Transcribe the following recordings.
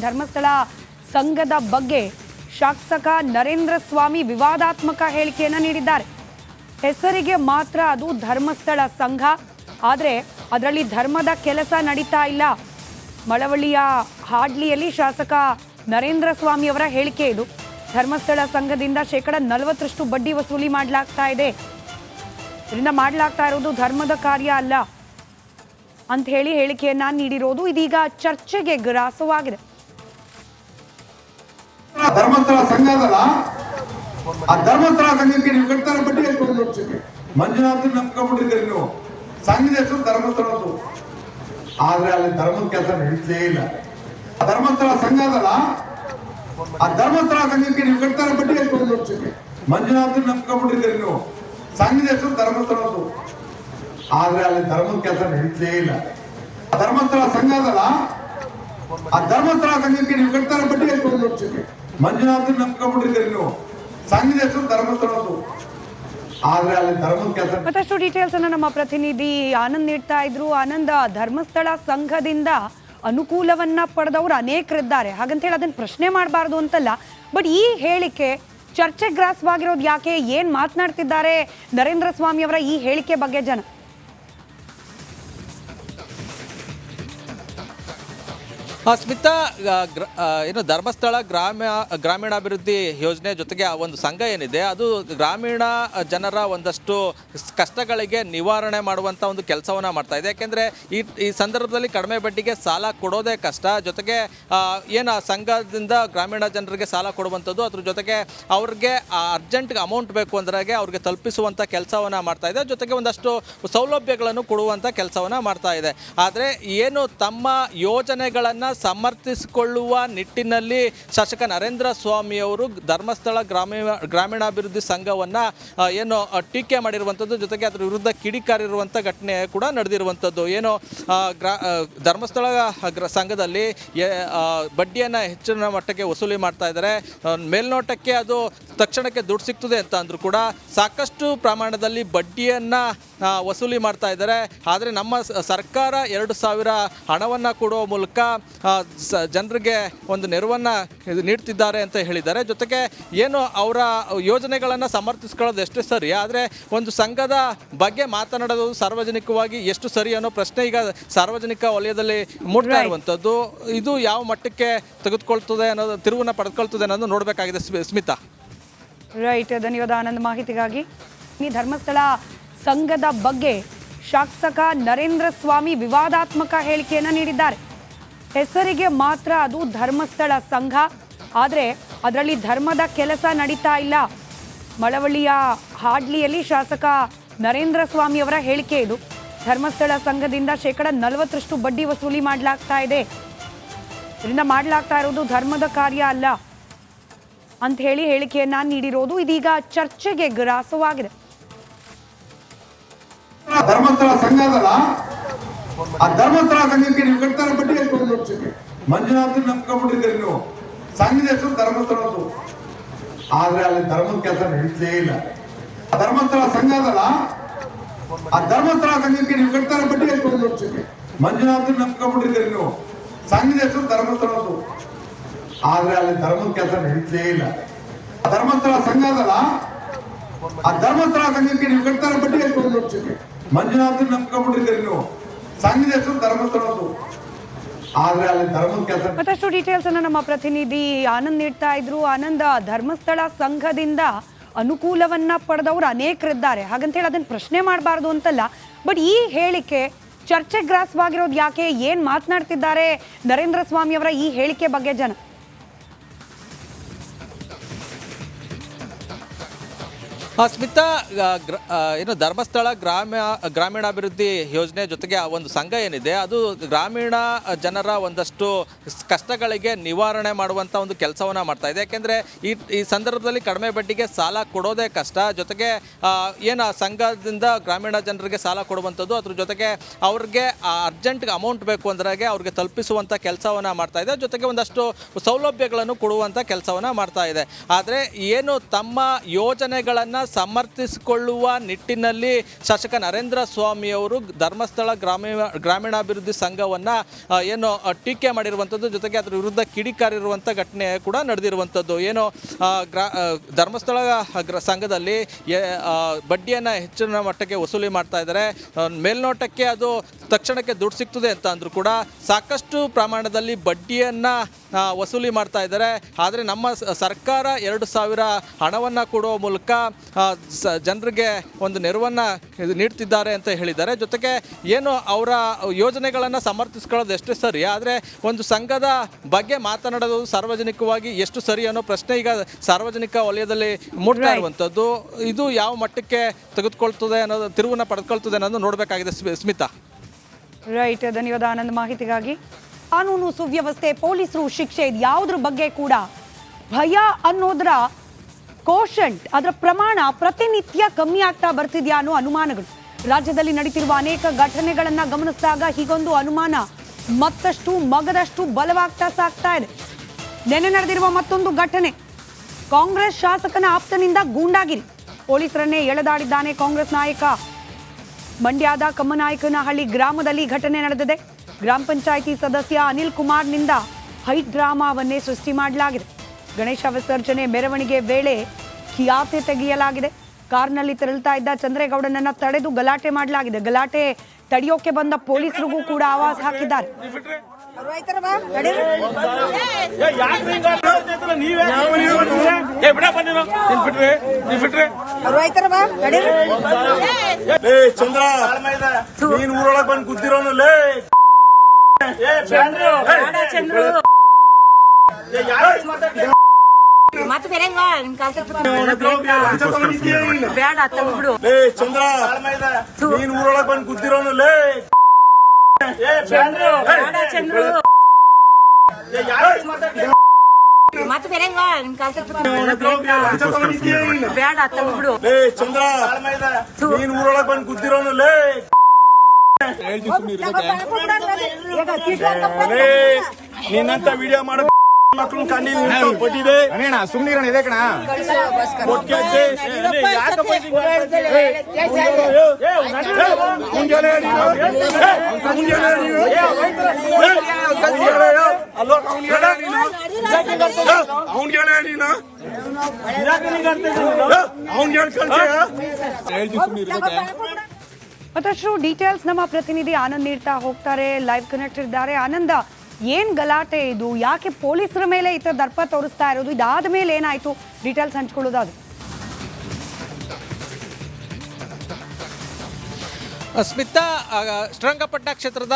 ಧರ್ಮಸ್ಥಳ ಸಂಘದ ಬಗ್ಗೆ ಶಾಸಕ ನರೇಂದ್ರ ಸ್ವಾಮಿ ವಿವಾದಾತ್ಮಕ ಹೇಳಿಕೆಯನ್ನು ನೀಡಿದ್ದಾರೆ. ಹೆಸರಿಗೆ ಮಾತ್ರ ಅದು ಧರ್ಮಸ್ಥಳ ಸಂಘ, ಆದರೆ ಅದರಲ್ಲಿ ಧರ್ಮದ ಕೆಲಸ ನಡೀತಾ ಇಲ್ಲ. ಮಳವಳ್ಳಿಯ ಹಾಡ್ಲಿಯಲ್ಲಿ ಶಾಸಕ ನರೇಂದ್ರ ಸ್ವಾಮಿ ಅವರ ಹೇಳಿಕೆ ಇದು. ಧರ್ಮಸ್ಥಳ ಸಂಘದಿಂದ 40% ಬಡ್ಡಿ ವಸೂಲಿ ಮಾಡಲಾಗ್ತಾ ಇದೆ. ಇದರಿಂದ ಮಾಡಲಾಗ್ತಾ ಇರೋದು ಧರ್ಮದ ಕಾರ್ಯ ಅಲ್ಲ ಅಂತ ಹೇಳಿ ಹೇಳಿಕೆಯನ್ನ ನೀಡಿರೋದು ಇದೀಗ ಚರ್ಚೆಗೆ ಗ್ರಾಸವಾಗಿದೆ. ಧರ್ಮಸ್ಥಳ ಸಂಘ ಅದಲ್ಲ, ಆ ಧರ್ಮಸ್ಥಳ ಸಂಘಕ್ಕೆ ನೀವು ಕಟ್ತಾರೆ ಬಡ್ಡಿ ಎಷ್ಟು ವರ್ಷಕ್ಕೆ ಮಂಜುನಾಥ್ ನಂಬ್ಕೊಂಡ್ಬಿಟ್ಟಿದ್ದೀರಿ ನೀವು. ಸಂಘದ ಹೆಸರು ಧರ್ಮಸ್ಥಳದ್ದು, ಆದ್ರೆ ಅಲ್ಲಿ ಧರ್ಮದ ಕೆಲಸ ನಡೀತಲೇ ಇಲ್ಲ. ಧರ್ಮಸ್ಥಳ ಸಂಘ ಅದಲ್ಲ, ಆ ಧರ್ಮಸ್ಥಳ ಸಂಘಕ್ಕೆ ನೀವು ಕಟ್ತಾರೆ ಬಡ್ಡಿ ಎಷ್ಟು ವರ್ಷಕ್ಕೆ ಮಂಜುನಾಥ್ ನಂಬ್ಕೊಂಡ್ಬಿಟ್ಟಿದ್ದೀರಿ ನೀವು. ಸಂಘದ ಹೆಸರು ಧರ್ಮಸ್ಥಳದ್ದು, ಆದ್ರೆ ಅಲ್ಲಿ ಧರ್ಮದ ಕೆಲಸ ನಡೀತಲೇ ಇಲ್ಲ. ಧರ್ಮಸ್ಥಳ ಸಂಘ ಅದಲ್ಲ, ಆ ಧರ್ಮಸ್ಥಳ ಸಂಘಕ್ಕೆ ನೀವು ಕಟ್ತಾರೆ ಬಡ್ಡಿ ಎಷ್ಟು ವರ್ಷಕ್ಕೆ ಮಂಜುನಾಥ್ ನಂಬ್ಕೊಂಡ್ಬಿಟ್ಟಿದ್ದೀರಿ ನೀವು. ಸಂಘದ ಹೆಸರು ಧರ್ಮಸ್ಥಳದ್ದು, ಆದ್ರೆ ಅಲ್ಲಿ ಧರ್ಮದ ಕೆಲಸ. ಮತ್ತಷ್ಟು ಡೀಟೇಲ್ಸ್ ಅನ್ನ ನಮ್ಮ ಪ್ರತಿನಿಧಿ ಆನಂದ್ ನೀಡ್ತಾ ಇದ್ರು. ಆನಂದ್, ಧರ್ಮಸ್ಥಳ ಸಂಘದಿಂದ ಅನುಕೂಲವನ್ನ ಪಡೆದವರು ಅನೇಕರಿದ್ದಾರೆ, ಹಾಗಂತ ಹೇಳಿ ಅದನ್ನ ಪ್ರಶ್ನೆ ಮಾಡಬಾರ್ದು ಅಂತಲ್ಲ. ಬಟ್ ಈ ಹೇಳಿಕೆ ಚರ್ಚೆ ಗ್ರಾಸವಾಗಿರೋದು ಯಾಕೆ? ಏನ್ ಮಾತನಾಡ್ತಿದ್ದಾರೆ ನರೇಂದ್ರ ಸ್ವಾಮಿ ಅವರ ಈ ಹೇಳಿಕೆ ಬಗ್ಗೆ ಜನ? ಸ್ಮಿತಾ, ಏನು ಧರ್ಮಸ್ಥಳ ಗ್ರಾಮೀಣಾಭಿವೃದ್ಧಿ ಯೋಜನೆ ಜೊತೆಗೆ ಒಂದು ಸಂಘ ಏನಿದೆ ಅದು ಗ್ರಾಮೀಣ ಜನರ ಒಂದಷ್ಟು ಕಷ್ಟಗಳಿಗೆ ನಿವಾರಣೆ ಮಾಡುವಂಥ ಒಂದು ಕೆಲಸವನ್ನು ಮಾಡ್ತಾ ಇದೆ. ಯಾಕೆಂದರೆ ಈ ಸಂದರ್ಭದಲ್ಲಿ ಕಡಿಮೆ ಬಡ್ಡಿಗೆ ಸಾಲ ಕೊಡೋದೇ ಕಷ್ಟ. ಜೊತೆಗೆ ಏನು ಸಂಘದಿಂದ ಗ್ರಾಮೀಣ ಜನರಿಗೆ ಸಾಲ ಕೊಡುವಂಥದ್ದು, ಅದ್ರ ಜೊತೆಗೆ ಅವ್ರಿಗೆ ಅರ್ಜೆಂಟ್ಗೆ ಅಮೌಂಟ್ ಬೇಕು ಅಂದ್ರಾಗೆ ಅವ್ರಿಗೆ ತಲುಪಿಸುವಂಥ ಕೆಲಸವನ್ನು ಮಾಡ್ತಾ ಇದೆ. ಜೊತೆಗೆ ಒಂದಷ್ಟು ಸೌಲಭ್ಯಗಳನ್ನು ಕೊಡುವಂಥ ಕೆಲಸವನ್ನು ಮಾಡ್ತಾ ಇದೆ. ಆದರೆ ಏನು ತಮ್ಮ ಯೋಜನೆಗಳನ್ನು ಸಮರ್ಥಿಸಿಕೊಳ್ಳುವ ನಿಟ್ಟಿನಲ್ಲಿ ಶಾಸಕ ನರೇಂದ್ರ ಸ್ವಾಮಿ ಅವರು ಧರ್ಮಸ್ಥಳ ಗ್ರಾಮೀಣಾಭಿವೃದ್ಧಿ ಸಂಘವನ್ನು ಏನು ಟೀಕೆ ಮಾಡಿರುವಂಥದ್ದು, ಜೊತೆಗೆ ಅದರ ವಿರುದ್ಧ ಕಿಡಿಕಾರಿರುವಂಥ ಘಟನೆ ಕೂಡ ನಡೆದಿರುವಂಥದ್ದು. ಏನು ಧರ್ಮಸ್ಥಳ ಸಂಘದಲ್ಲಿ ಬಡ್ಡಿಯನ್ನು ಹೆಚ್ಚಿನ ಮಟ್ಟಕ್ಕೆ ವಸೂಲಿ ಮಾಡ್ತಾ ಇದ್ದಾರೆ. ಮೇಲ್ನೋಟಕ್ಕೆ ಅದು ತಕ್ಷಣಕ್ಕೆ ದುಡ್ಡು ಸಿಗ್ತದೆ ಅಂತ ಅಂದರೂ ಕೂಡ ಸಾಕಷ್ಟು ಪ್ರಮಾಣದಲ್ಲಿ ಬಡ್ಡಿಯನ್ನು ವಸೂಲಿ ಮಾಡ್ತಾ ಇದ್ದಾರೆ. ಆದರೆ ನಮ್ಮ ಸರ್ಕಾರ 2,000 ಹಣವನ್ನು ಕೊಡುವ ಮೂಲಕ ಜನರಿಗೆ ಒಂದು ನೆರವನ್ನು ನೀಡ್ತಿದ್ದಾರೆ ಅಂತ ಹೇಳಿದ್ದಾರೆ. ಜೊತೆಗೆ ಏನು ಅವರ ಯೋಜನೆಗಳನ್ನು ಸಮರ್ಥಿಸ್ಕೊಳ್ಳೋದು ಎಷ್ಟು ಸರಿ, ಆದರೆ ಒಂದು ಸಂಘದ ಬಗ್ಗೆ ಮಾತನಾಡೋದು ಸಾರ್ವಜನಿಕವಾಗಿ ಎಷ್ಟು ಸರಿ ಅನ್ನೋ ಪ್ರಶ್ನೆ ಈಗ ಸಾರ್ವಜನಿಕ ವಲಯದಲ್ಲಿ ಮೂಡ್ತಾ ಇರುವಂಥದ್ದು. ಇದು ಯಾವ ಮಟ್ಟಕ್ಕೆ ತೆಗೆದುಕೊಳ್ತದೆ ಅನ್ನೋದು, ತಿರುವನ್ನು ಪಡೆದುಕೊಳ್ತದೆ ಅನ್ನೋದು ನೋಡಬೇಕಾಗಿದೆ. ಸ್ಮಿತಾ. ರೈಟ್, ಧನ್ಯವಾದ ಆನಂದ್ ಮಾಹಿತಿಗಾಗಿ. ಈ ಧರ್ಮಸ್ಥಳ ಸಂಘದ ಬಗ್ಗೆ ಶಾಸಕ ನರೇಂದ್ರ ಸ್ವಾಮಿ ವಿವಾದಾತ್ಮಕ ಹೇಳಿಕೆಯನ್ನು ನೀಡಿದ್ದಾರೆ. ಹೆಸರಿಗೆ ಮಾತ್ರ ಅದು ಧರ್ಮಸ್ಥಳ ಸಂಘ, ಆದರೆ ಅದರಲ್ಲಿ ಧರ್ಮದ ಕೆಲಸ ನಡೀತಾ ಇಲ್ಲ. ಮಳವಳ್ಳಿಯ ಹಾಡ್ಲಿಯಲ್ಲಿ ಶಾಸಕ ನರೇಂದ್ರ ಸ್ವಾಮಿ ಅವರ ಹೇಳಿಕೆ ಇದು. ಧರ್ಮಸ್ಥಳ ಸಂಘದಿಂದ 40% ಬಡ್ಡಿ ವಸೂಲಿ ಮಾಡಲಾಗ್ತಾ ಇದೆ. ಇದರಿಂದ ಮಾಡಲಾಗ್ತಾ ಇರೋದು ಧರ್ಮದ ಕಾರ್ಯ ಅಲ್ಲ ಅಂತ ಹೇಳಿ ಹೇಳಿಕೆಯನ್ನ ನೀಡಿರೋದು ಇದೀಗ ಚರ್ಚೆಗೆ ಗ್ರಾಸವಾಗಿದೆ. ಧರ್ಮಸ್ಥಳ ಸಂಘ ಅದಲ್ಲ, ಆ ಧರ್ಮಸ್ಥಳ ಸಂಘಕ್ಕೆ ನೀವು ಕಟ್ತಾರೆ ಬಡ್ಡಿ ಎಷ್ಟು ವರ್ಷಕ್ಕೆ ಮಂಜುನಾಥ್ ನಂಬ್ಕೊಂಡ್ಬಿಟ್ಟಿದ್ದೀರಿ ನೀವು. ಸಂಘದ ಹೆಸರು ಧರ್ಮಸ್ಥಳದ್ದು, ಆದ್ರೆ ಅಲ್ಲಿ ಧರ್ಮದ ಕೆಲಸ ನಡೀತಲೇ ಇಲ್ಲ. ಧರ್ಮಸ್ಥಳ ಸಂಘ ಅದಲ್ಲ, ಆ ಧರ್ಮಸ್ಥಳ ಸಂಘಕ್ಕೆ ನೀವು ಕಟ್ತಾರೆ ಬಡ್ಡಿ ಎಷ್ಟು ವರ್ಷಕ್ಕೆ ಮಂಜುನಾಥ್ ನಂಬ್ಕೊಂಡ್ಬಿಟ್ಟಿದ್ದೀರಿ ನೀವು. ಸಂಘದ ಹೆಸರು ಧರ್ಮಸ್ಥಳದ್ದು, ಆದ್ರೆ ಅಲ್ಲಿ ಧರ್ಮದ ಕೆಲಸ ನಡೀತಲೇ ಇಲ್ಲ. ಧರ್ಮಸ್ಥಳ ಸಂಘ ಅದಲ್ಲ, ಆ ಧರ್ಮಸ್ಥಳ ಸಂಘಕ್ಕೆ ನೀವು ಕಟ್ತಾರೆ ಬಡ್ಡಿ ಎಷ್ಟು ವರ್ಷಕ್ಕೆ ಮಂಜುನಾಥ್ ನಂಬ್ಕೊಂಡ್ಬಿಟ್ಟಿದ್ದೀರಿ ನೀವು. ಸಂಘದ ಹೆಸರು ಧರ್ಮಸ್ಥಳದ್ದು, ಆದ್ರೆ ಅಲ್ಲಿ ಧರ್ಮದ ಕೆಲಸ. ಮತ್ತಷ್ಟು ಡೀಟೇಲ್ಸ್ ಅನ್ನ ನಮ್ಮ ಪ್ರತಿನಿಧಿ ಆನಂದ್ ನೀಡ್ತಾ ಇದ್ರು. ಆನಂದ್, ಧರ್ಮಸ್ಥಳ ಸಂಘದಿಂದ ಅನುಕೂಲವನ್ನ ಪಡೆದವರು ಅನೇಕರಿದ್ದಾರೆ, ಹಾಗಂತ ಹೇಳಿ ಅದನ್ನ ಪ್ರಶ್ನೆ ಮಾಡಬಾರ್ದು ಅಂತಲ್ಲ. ಬಟ್ ಈ ಹೇಳಿಕೆ ಚರ್ಚೆ ಗ್ರಾಸವಾಗಿರೋದು ಯಾಕೆ? ಏನ್ ಮಾತನಾಡ್ತಿದ್ದಾರೆ ನರೇಂದ್ರ ಸ್ವಾಮಿ ಅವರ ಈ ಹೇಳಿಕೆ ಬಗ್ಗೆ ಜನ? ಸ್ಮಿತಾ, ಏನು ಧರ್ಮಸ್ಥಳ ಗ್ರಾಮೀಣಾಭಿವೃದ್ಧಿ ಯೋಜನೆ ಜೊತೆಗೆ ಒಂದು ಸಂಘ ಏನಿದೆ ಅದು ಗ್ರಾಮೀಣ ಜನರ ಒಂದಷ್ಟು ಕಷ್ಟಗಳಿಗೆ ನಿವಾರಣೆ ಮಾಡುವಂಥ ಒಂದು ಕೆಲಸವನ್ನು ಮಾಡ್ತಾ ಇದೆ. ಯಾಕೆಂದರೆ ಈ ಸಂದರ್ಭದಲ್ಲಿ ಕಡಿಮೆ ಬಡ್ಡಿಗೆ ಸಾಲ ಕೊಡೋದೇ ಕಷ್ಟ. ಜೊತೆಗೆ ಏನು ಸಂಘದಿಂದ ಗ್ರಾಮೀಣ ಜನರಿಗೆ ಸಾಲ ಕೊಡುವಂಥದ್ದು, ಅದ್ರ ಜೊತೆಗೆ ಅವ್ರಿಗೆ ಅರ್ಜೆಂಟ್ಗೆ ಅಮೌಂಟ್ ಬೇಕು ಅಂದ್ರಾಗೆ ಅವ್ರಿಗೆ ತಲುಪಿಸುವಂಥ ಕೆಲಸವನ್ನು ಮಾಡ್ತಾ ಇದೆ. ಜೊತೆಗೆ ಒಂದಷ್ಟು ಸೌಲಭ್ಯಗಳನ್ನು ಕೊಡುವಂಥ ಕೆಲಸವನ್ನು ಮಾಡ್ತಾ ಇದೆ. ಆದರೆ ಏನು ತಮ್ಮ ಯೋಜನೆಗಳನ್ನು ಸಮರ್ಥಿಸಿಕೊಳ್ಳುವ ನಿಟ್ಟಿನಲ್ಲಿ ಶಾಸಕ ನರೇಂದ್ರ ಸ್ವಾಮಿ ಅವರು ಧರ್ಮಸ್ಥಳ ಗ್ರಾಮೀಣಾಭಿವೃದ್ಧಿ ಸಂಘವನ್ನು ಏನು ಟೀಕೆ ಮಾಡಿರುವಂಥದ್ದು, ಜೊತೆಗೆ ಅದರ ವಿರುದ್ಧ ಕಿಡಿಕಾರಿರುವಂಥ ಘಟನೆ ಕೂಡ ನಡೆದಿರುವಂಥದ್ದು. ಏನು ಧರ್ಮಸ್ಥಳ ಸಂಘದಲ್ಲಿ ಬಡ್ಡಿಯನ್ನು ಹೆಚ್ಚಿನ ಮಟ್ಟಕ್ಕೆ ವಸೂಲಿ ಮಾಡ್ತಾ ಇದ್ದಾರೆ. ಮೇಲ್ನೋಟಕ್ಕೆ ಅದು ತಕ್ಷಣಕ್ಕೆ ದುಡ್ಡು ಸಿಗ್ತದೆ ಅಂತ ಅಂದರೂ ಕೂಡ ಸಾಕಷ್ಟು ಪ್ರಮಾಣದಲ್ಲಿ ಬಡ್ಡಿಯನ್ನು ವಸೂಲಿ ಮಾಡ್ತಾ ಇದ್ದಾರೆ. ಆದರೆ ನಮ್ಮ ಸರ್ಕಾರ 2,000 ಹಣವನ್ನು ಕೊಡುವ ಮೂಲಕ ಜನರಿಗೆ ಒಂದು ನೆರವನ್ನು ನೀಡ್ತಿದ್ದಾರೆ ಅಂತ ಹೇಳಿದ್ದಾರೆ. ಜೊತೆಗೆ ಏನು ಅವರ ಯೋಜನೆಗಳನ್ನು ಸಮರ್ಥಿಸ್ಕೊಳ್ಳೋದು ಎಷ್ಟು ಸರಿ, ಆದರೆ ಒಂದು ಸಂಘದ ಬಗ್ಗೆ ಮಾತನಾಡೋದು ಸಾರ್ವಜನಿಕವಾಗಿ ಎಷ್ಟು ಸರಿ ಅನ್ನೋ ಪ್ರಶ್ನೆ ಈಗ ಸಾರ್ವಜನಿಕ ವಲಯದಲ್ಲಿ ಮೂಡ್ತಾ ಇರುವಂಥದ್ದು. ಇದು ಯಾವ ಮಟ್ಟಕ್ಕೆ ತೆಗೆದುಕೊಳ್ತದೆ ಅನ್ನೋದು, ತಿರುವನ್ನ ಪಡೆದುಕೊಳ್ತದೆ ಅನ್ನೋದು ನೋಡಬೇಕಾಗಿದೆ. ಸ್ಮಿತಾ. ರೈಟ್, ಧನ್ಯವಾದ ಆನಂದ್ ಮಾಹಿತಿಗಾಗಿ. ಕಾನೂನು ಸುವ್ಯವಸ್ಥೆ, ಪೊಲೀಸರು, ಶಿಕ್ಷೆ, ಇದು ಯಾವುದ್ರ ಬಗ್ಗೆ ಕೂಡ ಭಯ ಅನ್ನೋದರ ಕೋಶಂಟ್, ಅದರ ಪ್ರಮಾಣ ಪ್ರತಿನಿತ್ಯ ಕಮ್ಮಿ ಆಗ್ತಾ ಬರ್ತಿದ್ಯಾ ಅನ್ನೋ ಅನುಮಾನಗಳು. ರಾಜ್ಯದಲ್ಲಿ ನಡೀತಿರುವ ಅನೇಕ ಘಟನೆಗಳನ್ನ ಗಮನಿಸಿದಾಗ ಹೀಗೊಂದು ಅನುಮಾನ ಮತ್ತಷ್ಟು ಮಗದಷ್ಟು ಬಲವಾಗ್ತಾ ಸಾಗ್ತಾ ಇದೆ. ನೆನೆ ನಡೆದಿರುವ ಮತ್ತೊಂದು ಘಟನೆ, ಕಾಂಗ್ರೆಸ್ ಶಾಸಕನ ಆಪ್ತನಿಂದ ಗೂಂಡಾಗಿರಿ. ಪೊಲೀಸರನ್ನೇ ಎಳೆದಾಡಿದ್ದಾನೆ ಕಾಂಗ್ರೆಸ್ ನಾಯಕ. ಮಂಡ್ಯದ ಕಮ್ಮನಾಯಕನಹಳ್ಳಿ ಗ್ರಾಮದಲ್ಲಿ ಘಟನೆ ನಡೆದಿದೆ. ಗ್ರಾಮ ಪಂಚಾಯಿತಿ ಸದಸ್ಯ ಅನಿಲ್ ಕುಮಾರ್ನಿಂದ ಹೈಟ್ ಡ್ರಾಮಾವನ್ನೇ ಸೃಷ್ಟಿ ಮಾಡಲಾಗಿದೆ. ಗಣೇಶ ವಿಸರ್ಜನೆ ಮೆರವಣಿಗೆ ವೇಳೆ ಕಿಯಾತೆ ತೆಗೆಯಲಾಗಿದೆ. ಕಾರ್ನಲ್ಲಿ ತೆರಳುತ್ತಾ ಇದ್ದ ಚಂದ್ರೇಗೌಡನನ್ನ ತಡೆದು ಗಲಾಟೆ ಮಾಡಲಾಗಿದೆ. ಗಲಾಟೆ ತಡೆಯೋಕೆ ಬಂದ ಪೊಲೀಸರಿಗೂ ಕೂಡ ಆವಾಜ್ ಹಾಕಿದ್ದಾರೆ. ಚಂದ್ರ ನೀನ್ ಊರೊಳಗ್ ಬಂದು ಕೂತಿರೋನಲ್ಲೇ ಮತ್ತೆ ಬೇರೆಂಗ ಬೇಡ ತಂದ್ಬಿಡು. ಚಂದ್ರ ನೀನ್ ಊರೊಳಗ್ ಬಂದು ಕೂತಿರೋನಲ್ಲೇ ಮತ್ತೆ ಬೇರೆಂಗ ಬೇಡ ತಂದ್ಬಿಡು. ಚಂದ್ರ ನೀನ್ ಊರೊಳಗ್ ಬಂದು ಕೂತಿರೋನಲ್ಲೇ ನಿನ್ನಂತ ವಿಡಿಯೋ ಮಾಡ ಮಕ್ಕಳು ಕಂಡಿಲ್ಲ ಕೊಟ್ಟಿದೆ ಸುಮ್ಮನೆ ಇದೆ ಕಣ. ಮತ್ತಷ್ಟು ಡೀಟೇಲ್ಸ್ ನಮ್ಮ ಪ್ರತಿನಿಧಿ ಆನಂದ್ ನೀಡ್ತಾ ಹೋಗ್ತಾರೆ. ಲೈವ್ ಕನೆಕ್ಟ್ ಇದ್ದಾರೆ. ಆನಂದ, ಏನ್ ಗಲಾಟೆ ಇದು? ಯಾಕೆ ಪೊಲೀಸರ ಮೇಲೆ ಈ ತರ ದರ್ಪ ತೋರಿಸ್ತಾ ಇರೋದು? ಇದಾದ ಮೇಲೆ ಏನಾಯ್ತು? ಡೀಟೇಲ್ಸ್ ಹಂಚ್ಕೊಳ್ಳೋದಾದ್ರು. ಸ್ಮಿತಾ, ಶ್ರೀರಂಗಪಟ್ಟಣ ಕ್ಷೇತ್ರದ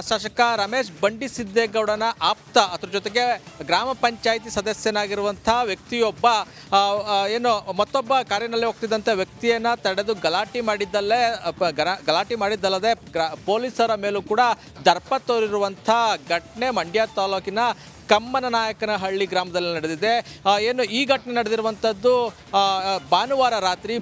ಶಾಸಕ ರಮೇಶ್ ಬಂಡಿಸಿದ್ದೇಗೌಡನ ಆಪ್ತ, ಅದ್ರ ಜೊತೆಗೆ ಗ್ರಾಮ ಪಂಚಾಯಿತಿ ಸದಸ್ಯನಾಗಿರುವಂಥ ವ್ಯಕ್ತಿಯೊಬ್ಬ ಏನು ಮತ್ತೊಬ್ಬ ಕಾರಿನಲ್ಲಿ ಹೋಗ್ತಿದ್ದಂಥ ವ್ಯಕ್ತಿಯನ್ನು ತಡೆದು ಗಲಾಟೆ ಮಾಡಿದ್ದಲ್ಲದೆ ಪೊಲೀಸರ ಮೇಲೂ ಕೂಡ ದರ್ಪ ತೋರಿರುವಂಥ ಘಟನೆ ಮಂಡ್ಯ ತಾಲೂಕಿನ ಕಮ್ಮನನಾಯಕನಹಳ್ಳಿ ಗ್ರಾಮದಲ್ಲಿ ನಡೆದಿದೆ. ಏನು ಈ ಘಟನೆ ನಡೆದಿರುವಂಥದ್ದು ಭಾನುವಾರ ರಾತ್ರಿ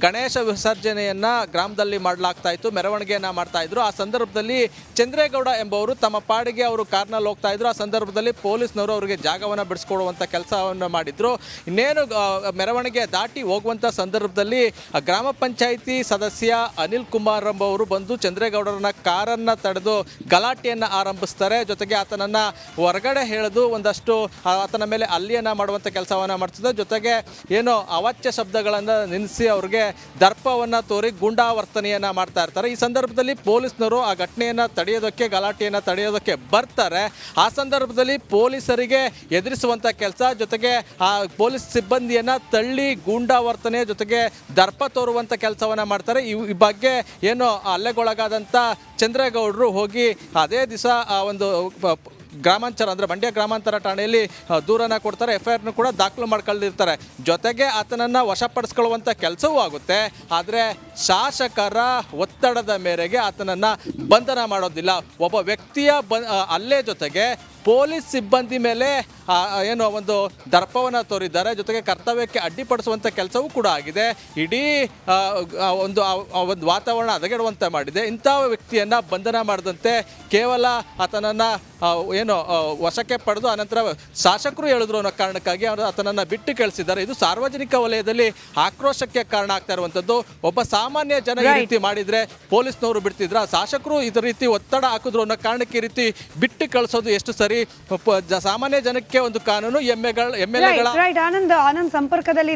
ಗಣೇಶ ವಿಸರ್ಜನೆಯನ್ನು ಗ್ರಾಮದಲ್ಲಿ ಮಾಡಲಾಗ್ತಾ ಇತ್ತು, ಮೆರವಣಿಗೆಯನ್ನು ಮಾಡ್ತಾ ಇದ್ರು. ಆ ಸಂದರ್ಭದಲ್ಲಿ ಚಂದ್ರೇಗೌಡ ಎಂಬವರು ತಮ್ಮ ಪಾಡಿಗೆ ಅವರು ಕಾರ್ನಲ್ಲಿ ಹೋಗ್ತಾ ಇದ್ರು. ಆ ಸಂದರ್ಭದಲ್ಲಿ ಪೊಲೀಸ್ನವರು ಅವರಿಗೆ ಜಾಗವನ್ನು ಬಿಡಿಸ್ಕೊಡುವಂಥ ಕೆಲಸವನ್ನು ಮಾಡಿದ್ರು. ಇನ್ನೇನು ಮೆರವಣಿಗೆ ದಾಟಿ ಹೋಗುವಂಥ ಸಂದರ್ಭದಲ್ಲಿ ಗ್ರಾಮ ಪಂಚಾಯಿತಿ ಸದಸ್ಯ ಅನಿಲ್ ಕುಮಾರ್ ಎಂಬವರು ಬಂದು ಚಂದ್ರೇಗೌಡರನ್ನ ಕಾರನ್ನು ತಡೆದು ಗಲಾಟೆಯನ್ನು ಆರಂಭಿಸ್ತಾರೆ. ಜೊತೆಗೆ ಆತನನ್ನು ಹೊರಗಡೆ ಎಳೆದು ಒಂದಷ್ಟು ಆತನ ಮೇಲೆ ಹಲ್ಲೆಯನ್ನು ಮಾಡುವಂಥ ಕೆಲಸವನ್ನು ಮಾಡ್ತಿದ್ದೆ. ಜೊತೆಗೆ ಏನು ಅವಾಚ್ಯ ಶಬ್ದಗಳನ್ನು ನಿಲ್ಲಿಸಿ ಅವ್ರಿಗೆ ದರ್ಪವನ್ನು ತೋರಿ ಗೂಂಡಾವರ್ತನೆಯನ್ನು ಮಾಡ್ತಾ ಇರ್ತಾರೆ. ಈ ಸಂದರ್ಭದಲ್ಲಿ ಪೊಲೀಸ್ನವರು ಆ ಘಟನೆಯನ್ನು ತಡೆಯೋದಕ್ಕೆ, ಗಲಾಟೆಯನ್ನು ತಡೆಯೋದಕ್ಕೆ ಬರ್ತಾರೆ. ಆ ಸಂದರ್ಭದಲ್ಲಿ ಪೊಲೀಸರಿಗೆ ಎದುರಿಸುವಂಥ ಕೆಲಸ, ಜೊತೆಗೆ ಆ ಪೊಲೀಸ್ ಸಿಬ್ಬಂದಿಯನ್ನು ತಳ್ಳಿ ಗೂಂಡಾವರ್ತನೆ ಜೊತೆಗೆ ದರ್ಪ ತೋರುವಂಥ ಕೆಲಸವನ್ನು ಮಾಡ್ತಾರೆ. ಈ ಬಗ್ಗೆ ಏನು ಹಲ್ಲೆಗೊಳಗಾದಂಥ ಚಂದ್ರೇಗೌಡರು ಹೋಗಿ ಅದೇ ದಿವಸ ಒಂದು ಗ್ರಾಮಾಂತರ ಅಂದರೆ ಮಂಡ್ಯ ಗ್ರಾಮಾಂತರ ಠಾಣೆಯಲ್ಲಿ ದೂರನ್ನು ಕೊಡ್ತಾರೆ. FIR ಕೂಡ ದಾಖಲು ಮಾಡ್ಕೊಂಡಿರ್ತಾರೆ. ಜೊತೆಗೆ ಆತನನ್ನು ವಶಪಡಿಸ್ಕೊಳ್ಳುವಂಥ ಕೆಲಸವೂ ಆಗುತ್ತೆ. ಆದರೆ ಶಾಸಕರ ಒತ್ತಡದ ಮೇರೆಗೆ ಆತನನ್ನು ಬಂಧನ ಮಾಡೋದಿಲ್ಲ. ಒಬ್ಬ ವ್ಯಕ್ತಿಯ ಹಲ್ಲೆ ಜೊತೆಗೆ ಪೊಲೀಸ್ ಸಿಬ್ಬಂದಿ ಮೇಲೆ ಏನು ಒಂದು ದರ್ಪವನ್ನು ತೋರಿದ್ದಾರೆ, ಜೊತೆಗೆ ಕರ್ತವ್ಯಕ್ಕೆ ಅಡ್ಡಿಪಡಿಸುವಂಥ ಕೆಲಸವೂ ಕೂಡ ಆಗಿದೆ. ಇಡೀ ಒಂದು ವಾತಾವರಣ ಹದಗೆಡುವಂತೆ ಮಾಡಿದೆ. ಇಂಥ ವ್ಯಕ್ತಿಯನ್ನು ಬಂಧನ ಮಾಡದಂತೆ ಕೇವಲ ಆತನನ್ನು ಏನು ವಶಕ್ಕೆ ಪಡೆದು ಅನಂತರ ಶಾಸಕರು ಹೇಳಿದ್ರು ಅನ್ನೋ ಕಾರಣಕ್ಕಾಗಿ ಅವರು ಆತನನ್ನು ಬಿಟ್ಟು ಕಳಿಸಿದ್ದಾರೆ. ಇದು ಸಾರ್ವಜನಿಕ ವಲಯದಲ್ಲಿ ಆಕ್ರೋಶಕ್ಕೆ ಕಾರಣ ಆಗ್ತಾ ಇರುವಂಥದ್ದು. ಒಬ್ಬ ಸಾಮಾನ್ಯ ಜನ ಈ ರೀತಿ ಮಾಡಿದರೆ ಪೊಲೀಸ್ನವರು ಬಿಡ್ತಿದ್ರ, ಶಾಸಕರು ಇದೇ ರೀತಿ ಒತ್ತಡ ಹಾಕಿದ್ರು ಅನ್ನೋ ಕಾರಣಕ್ಕೆ ಈ ರೀತಿ ಬಿಟ್ಟು ಕಳಿಸೋದು ಎಷ್ಟು ಸರಿ? ಸಾಮಾನ್ಯ ಜನಕ್ಕೆ ಒಂದು ಕಾನೂನು, ಎಮ್ಮೆಗಳ ಆನಂದ್ ಸಂಪರ್ಕದಲ್ಲಿ